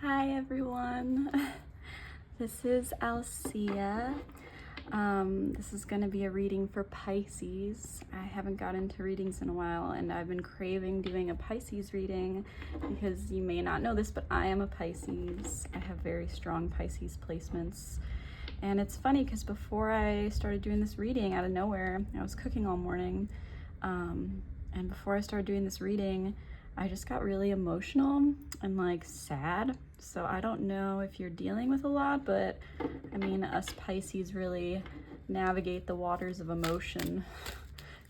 Hi everyone, this is Alsea. This is going to be a reading for Pisces. I haven't got into readings in a while and I've been craving doing a Pisces reading because you may not know this, but I am a Pisces. I have very strong Pisces placements. And it's funny because before I started doing this reading, out of nowhere, I was cooking all morning. And before I started doing this reading, I just got really emotional and like sad. So I don't know if you're dealing with a lot, but I mean, us Pisces really navigate the waters of emotion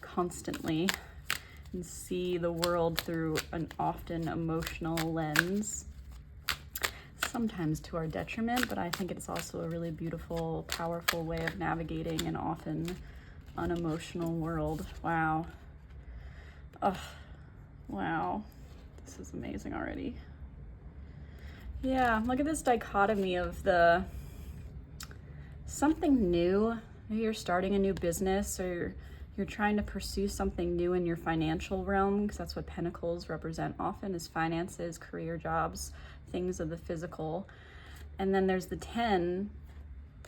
constantly and see the world through an often emotional lens, sometimes to our detriment, but I think it's also a really beautiful, powerful way of navigating an often unemotional world. Wow. Oh, wow. This is amazing already. Yeah, look at this dichotomy of the something new. Maybe you're starting a new business or you're trying to pursue something new in your financial realm, because that's what pentacles represent often, is finances, career, jobs, things of the physical. And then there's the 10,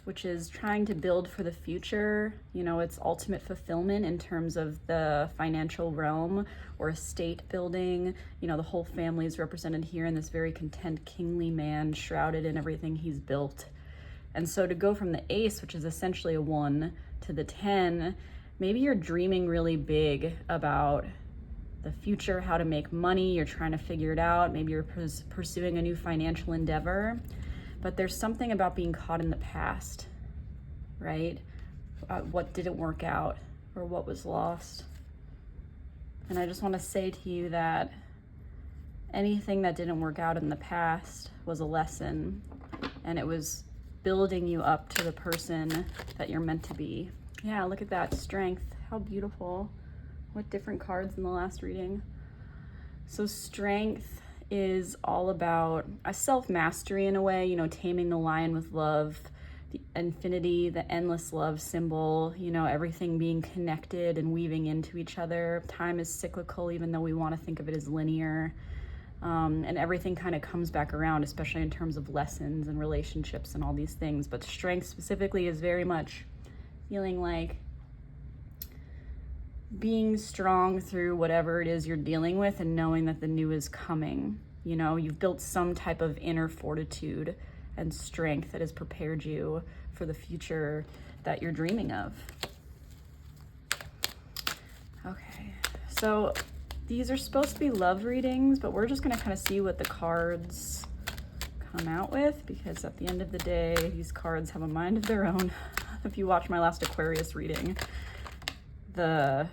which is trying to build for the future, you know, its ultimate fulfillment in terms of the financial realm or estate building. You know, the whole family is represented here in this very content, kingly man shrouded in everything he's built. And so to go from the ace, which is essentially a 1, to the 10, maybe you're dreaming really big about the future, how to make money, you're trying to figure it out, maybe you're pursuing a new financial endeavor. But there's something about being caught in the past, right? What didn't work out or what was lost. And I just want to say to you that anything that didn't work out in the past was a lesson, and it was building you up to the person that you're meant to be. Yeah, look at that strength. How beautiful. What different cards in the last reading. So strength is all about a self-mastery in a way, you know, taming the lion with love, the infinity, the endless love symbol, you know, everything being connected and weaving into each other. Time is cyclical, even though we want to think of it as linear. And everything kind of comes back around, especially in terms of lessons and relationships and all these things. But strength specifically is very much feeling like being strong through whatever it is you're dealing with and knowing that the new is coming. You know, you've built some type of inner fortitude and strength that has prepared you for the future that you're dreaming of. Okay, so these are supposed to be love readings, but we're just going to kind of see what the cards come out with, because at the end of the day, these cards have a mind of their own. If you watch my last Aquarius reading, the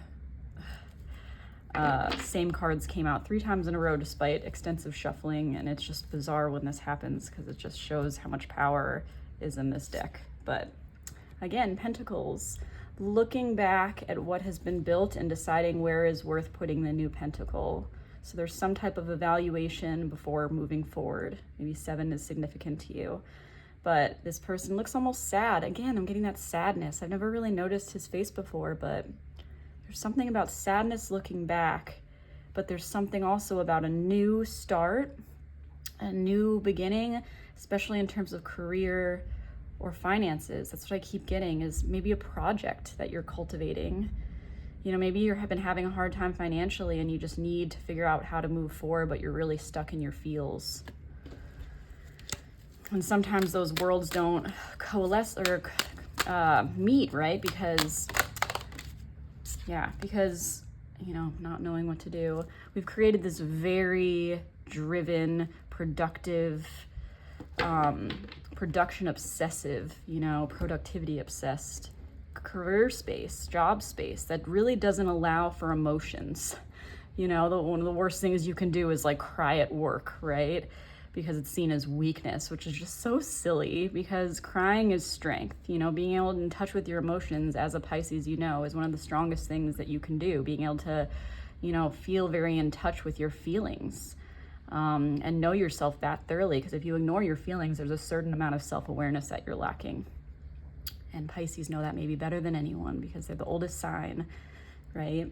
same cards came out 3 times in a row despite extensive shuffling, and it's just bizarre when this happens because it just shows how much power is in this deck. But again, Pentacles, looking back at what has been built and deciding where is worth putting the new pentacle. So there's some type of evaluation before moving forward. Maybe 7 is significant to you. But this person looks almost sad. Again, I'm getting that sadness. I've never really noticed his face before, but there's something about sadness looking back, but there's something also about a new start, a new beginning, especially in terms of career or finances. That's what I keep getting, is maybe a project that you're cultivating. You know, maybe you've been having a hard time financially and you just need to figure out how to move forward, but you're really stuck in your feels. And sometimes those worlds don't coalesce or meet, right? Because, you know, not knowing what to do. We've created this very driven, productive, production obsessive, you know, productivity obsessed career space, job space that really doesn't allow for emotions. You know, one of the worst things you can do is like cry at work, right? Because it's seen as weakness, which is just so silly, because crying is strength. You know, being able to in touch with your emotions as a Pisces, you know, is one of the strongest things that you can do. Being able to, you know, feel very in touch with your feelings, and know yourself that thoroughly, because if you ignore your feelings, there's a certain amount of self-awareness that you're lacking. And Pisces know that maybe better than anyone because they're the oldest sign, right?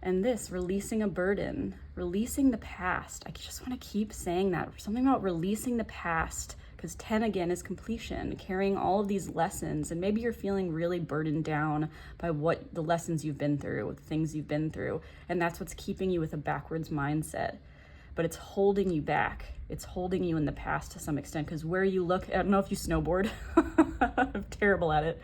And this, releasing a burden, releasing the past. I just want to keep saying that. Something about releasing the past, because 10 again is completion, carrying all of these lessons. And maybe you're feeling really burdened down by what the lessons you've been through, the things you've been through. And that's what's keeping you with a backwards mindset. But it's holding you back. It's holding you in the past to some extent, because where you look, I don't know if you snowboard. I'm terrible at it.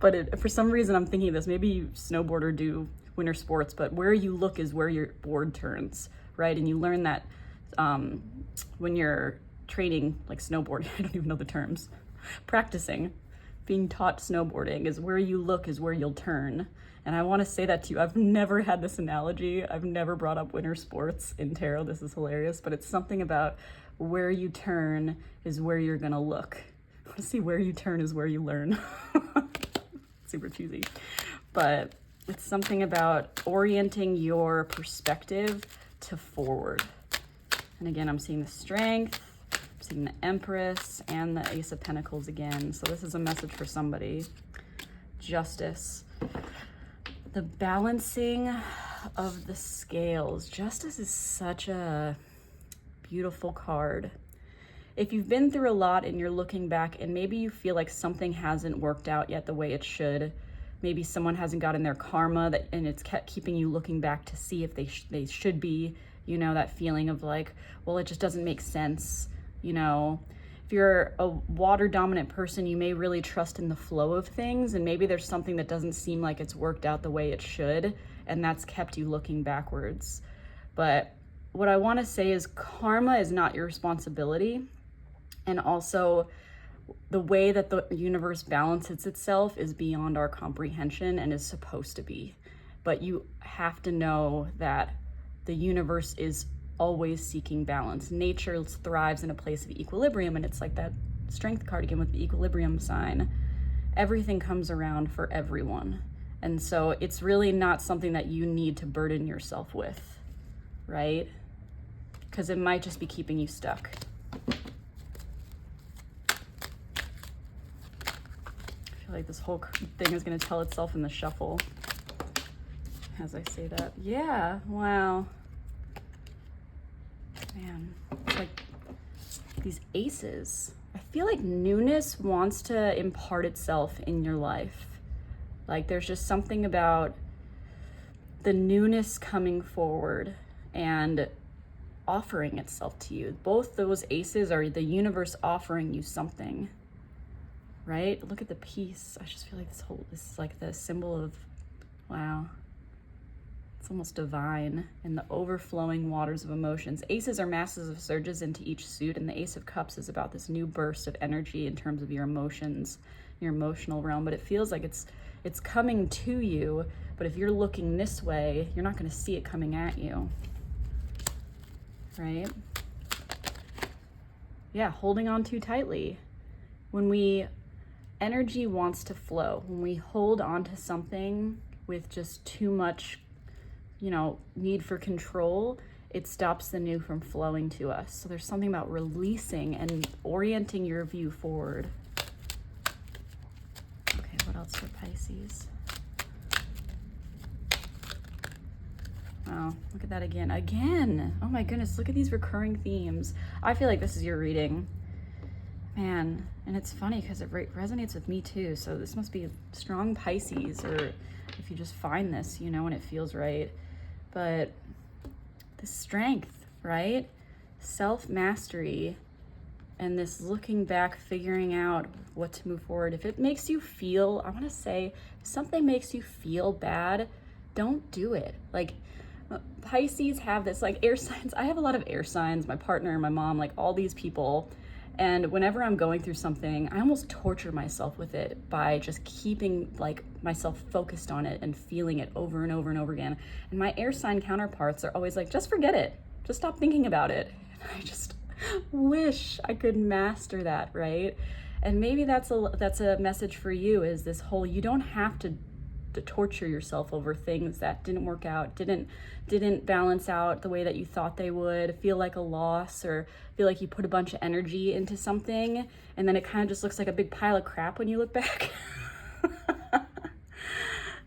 But for some reason, I'm thinking of this. Maybe you snowboard or do winter sports, but where you look is where your board turns, right? And you learn that when you're training, like snowboarding, I don't even know the terms, practicing, being taught snowboarding is where you look is where you'll turn. And I want to say that to you. I've never had this analogy. I've never brought up winter sports in tarot. This is hilarious, but it's something about where you turn is where you're going to look. I want to see where you turn is where you learn. Super cheesy, but it's something about orienting your perspective to forward. And again, I'm seeing the Strength, I'm seeing the Empress, and the Ace of Pentacles again. So this is a message for somebody. Justice. The balancing of the scales. Justice is such a beautiful card. If you've been through a lot and you're looking back and maybe you feel like something hasn't worked out yet the way it should, maybe someone hasn't gotten their karma and it's kept keeping you looking back to see if they should be, you know, that feeling of like, well, it just doesn't make sense, you know. If you're a water dominant person, you may really trust in the flow of things, and maybe there's something that doesn't seem like it's worked out the way it should, and that's kept you looking backwards. But what I want to say is karma is not your responsibility. And also, the way that the universe balances itself is beyond our comprehension and is supposed to be. But you have to know that the universe is always seeking balance. Nature thrives in a place of equilibrium, and it's like that Strength card again with the equilibrium sign. Everything comes around for everyone. And so it's really not something that you need to burden yourself with, right? Because it might just be keeping you stuck. I feel like this whole thing is going to tell itself in the shuffle as I say that. Yeah, wow. Man, it's like these aces. I feel like newness wants to impart itself in your life. Like there's just something about the newness coming forward and offering itself to you. Both those aces are the universe offering you something. Right? Look at the peace. I just feel like this is like the symbol of, wow. It's almost divine in the overflowing waters of emotions. Aces are masses of surges into each suit, and the Ace of Cups is about this new burst of energy in terms of your emotions, your emotional realm. But it feels like it's coming to you, but if you're looking this way, you're not going to see it coming at you. Right? Yeah, holding on too tightly. Energy wants to flow. When we hold on to something with just too much, need for control, it stops the new from flowing to us. So there's something about releasing and orienting your view forward. Okay, what else for Pisces? Wow, look at that again. Again! Oh my goodness, look at these recurring themes. I feel like this is your reading. Man, and it's funny because it resonates with me too. So this must be strong Pisces, or if you just find this, when it feels right. But the Strength, right? Self-mastery and this looking back, figuring out what to move forward. If it makes you feel, I want to say, if something makes you feel bad, don't do it. Like Pisces have this, like air signs. I have a lot of air signs, my partner, my mom, like all these people. And whenever I'm going through something, I almost torture myself with it by just keeping like myself focused on it and feeling it over and over and over again. And my air sign counterparts are always like, just forget it. Just stop thinking about it. And I just wish I could master that, right? And maybe that's a message for you, is this whole, you don't have to torture yourself over things that didn't work out, didn't balance out the way that you thought they would, feel like a loss, or feel like you put a bunch of energy into something and then it kind of just looks like a big pile of crap when you look back.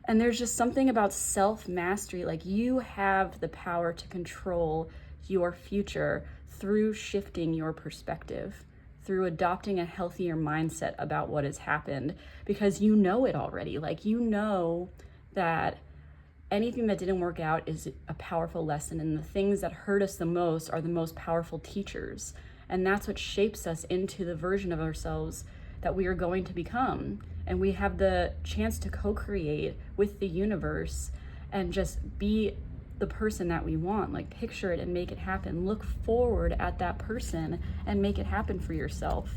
And there's just something about self-mastery. Like, you have the power to control your future through shifting your perspective, through adopting a healthier mindset about what has happened, because you know it already. Like, you know that anything that didn't work out is a powerful lesson, and the things that hurt us the most are the most powerful teachers. And that's what shapes us into the version of ourselves that we are going to become. And we have the chance to co-create with the universe and just be the person that we want. Like, picture it and make it happen. Look forward at that person and make it happen for yourself.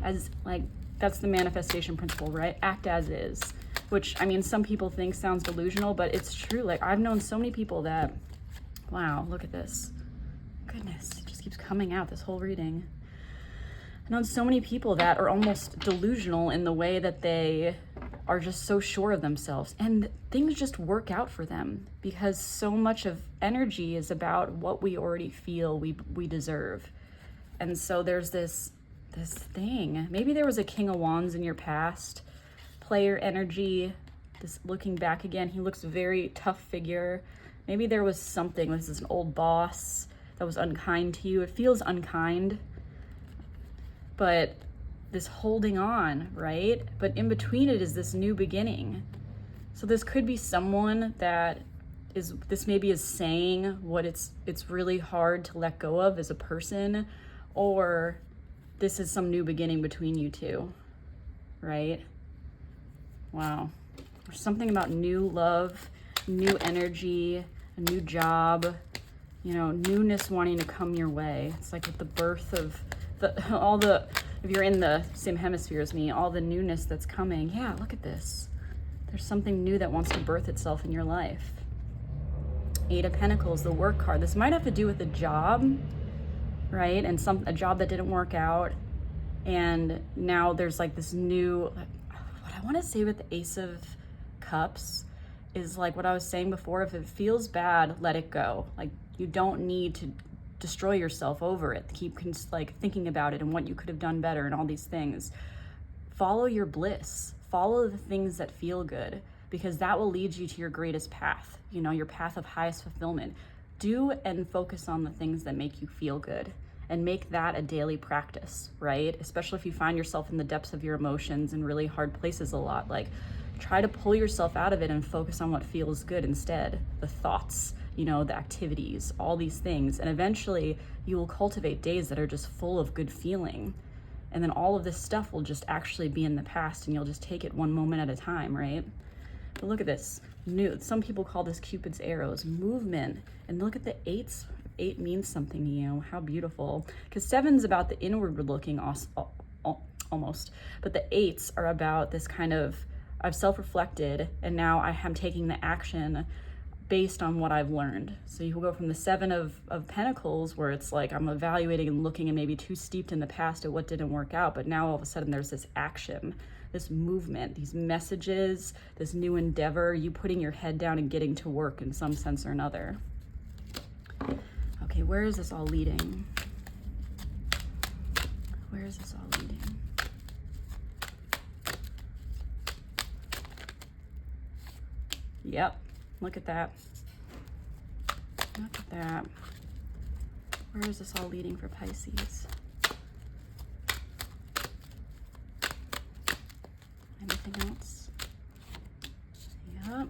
As like, that's the manifestation principle, right? Act as is, which, I mean, some people think sounds delusional, but it's true. Like, I've known so many people that, wow, look at this. Goodness, it just keeps coming out, this whole reading. I've known so many people that are almost delusional in the way that they are just so sure of themselves, and things just work out for them because so much of energy is about what we already feel we deserve. And so there's this thing. Maybe there was a King of Wands in your past, player energy. This looking back again, he looks very tough figure. Maybe there was something. This is an old boss that was unkind to you. It feels unkind, but this holding on, right? But in between it is this new beginning. So this could be someone that this maybe is saying what it's really hard to let go of as a person, or this is some new beginning between you two, right? Wow. There's something about new love, new energy, a new job, you know, newness wanting to come your way. It's like with the birth of if you're in the same hemisphere as me, all the newness that's coming. Yeah, look at this. There's something new that wants to birth itself in your life. 8 of Pentacles, the work card. This might have to do with a job, right? And a job that didn't work out. And now there's like this new, what I want to say with the Ace of Cups is like what I was saying before. If it feels bad, let it go. Like, you don't need to destroy yourself over it. Keep like thinking about it and what you could have done better and all these things. Follow your bliss. Follow the things that feel good, because that will lead you to your greatest path, you know, your path of highest fulfillment. Do and focus on the things that make you feel good, and make that a daily practice, right? Especially if you find yourself in the depths of your emotions and really hard places a lot. Like, try to pull yourself out of it and focus on what feels good instead. The thoughts, you know, the activities, all these things. And eventually you will cultivate days that are just full of good feeling. And then all of this stuff will just actually be in the past, and you'll just take it one moment at a time, right? But look at this. Some people call this Cupid's arrows, movement. And look at the 8s. 8 means something to you. How beautiful. Because 7's about the inward looking almost. But the 8s are about this kind of, I've self-reflected, and now I am taking the action based on what I've learned. So you will go from the 7 of Pentacles, where it's like I'm evaluating and looking and maybe too steeped in the past at what didn't work out, but now all of a sudden there's this action, this movement, these messages, this new endeavor, you putting your head down and getting to work in some sense or another. Okay, where is this all leading? Where is this all leading? Yep. Look at that. Look at that. Where is this all leading for Pisces? Anything else? Yep.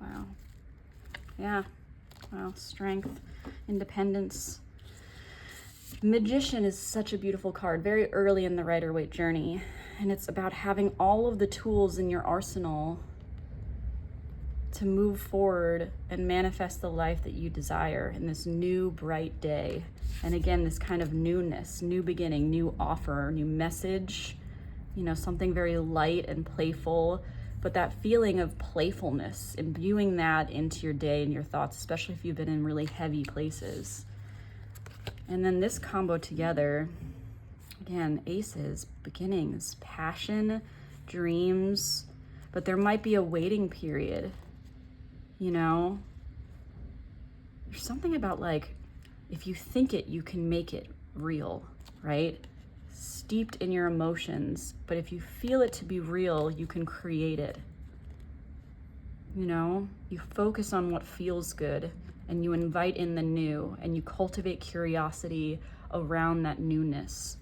Wow. Yeah. Wow. Strength, independence. Magician is such a beautiful card, very early in the Rider-Waite journey. And it's about having all of the tools in your arsenal to move forward and manifest the life that you desire in this new bright day. And again, this kind of newness, new beginning, new offer, new message, you know, something very light and playful, but that feeling of playfulness, imbuing that into your day and your thoughts, especially if you've been in really heavy places. And then this combo together, again, aces, beginnings, passion, dreams, but there might be a waiting period, you know? There's something about like, if you think it, you can make it real, right? steeped in your emotions, but if you feel it to be real, you can create it. You know, you focus on what feels good and you invite in the new and you cultivate curiosity around that newness.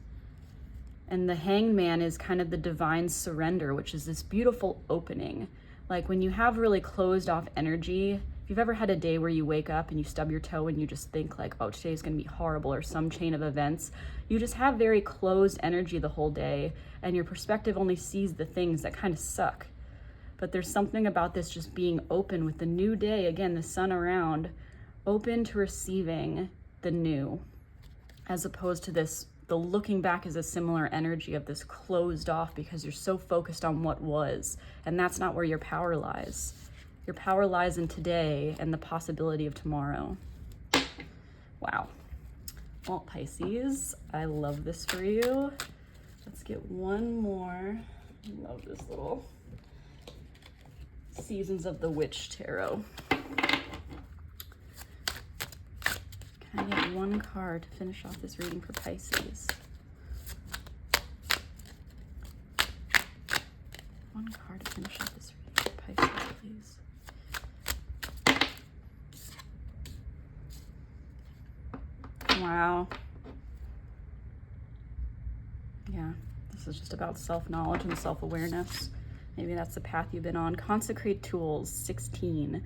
And the Hanged Man is kind of the divine surrender, which is this beautiful opening. Like when you have really closed off energy, if you've ever had a day where you wake up and you stub your toe and you just think like, oh, today's gonna be horrible, or some chain of events, you just have very closed energy the whole day and your perspective only sees the things that kind of suck. But there's something about this just being open with the new day, again, the sun around, open to receiving the new, as opposed to this, the looking back is a similar energy of this closed off because you're so focused on what was, and that's not where your power lies. Your power lies in today and the possibility of tomorrow. Wow. Well, Pisces, I love this for you. Let's get one more. I love this little Seasons of the Witch Tarot. Can I get one card to finish off this reading for Pisces? One card to finish off this reading for Pisces, please. Wow. Yeah, this is just about self-knowledge and self-awareness. Maybe that's the path you've been on. Consecrate tools, 16.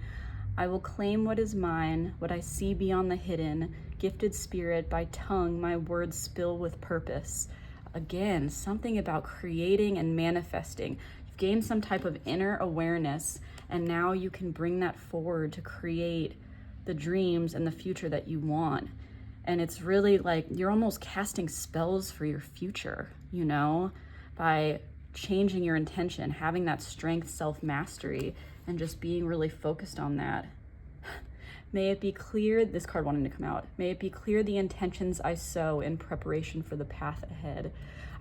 I will claim what is mine, what I see beyond the hidden. Gifted spirit, by tongue my words spill with purpose. Again, something about creating and manifesting. You've gained some type of inner awareness, and now you can bring that forward to create the dreams and the future that you want. And it's really like you're almost casting spells for your future, you know, by changing your intention, having that strength, self-mastery, and just being really focused on that. May it be clear, this card wanted to come out, may it be clear the intentions I sow in preparation for the path ahead.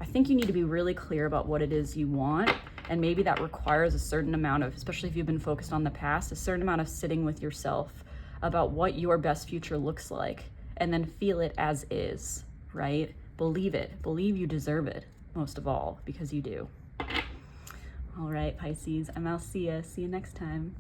I think you need to be really clear about what it is you want, and maybe that requires a certain amount of, especially if you've been focused on the past, a certain amount of sitting with yourself about what your best future looks like, and then feel it as is, right? Believe it. Believe you deserve it, most of all, because you do. All right, Pisces, I'm Alsea. See you next time.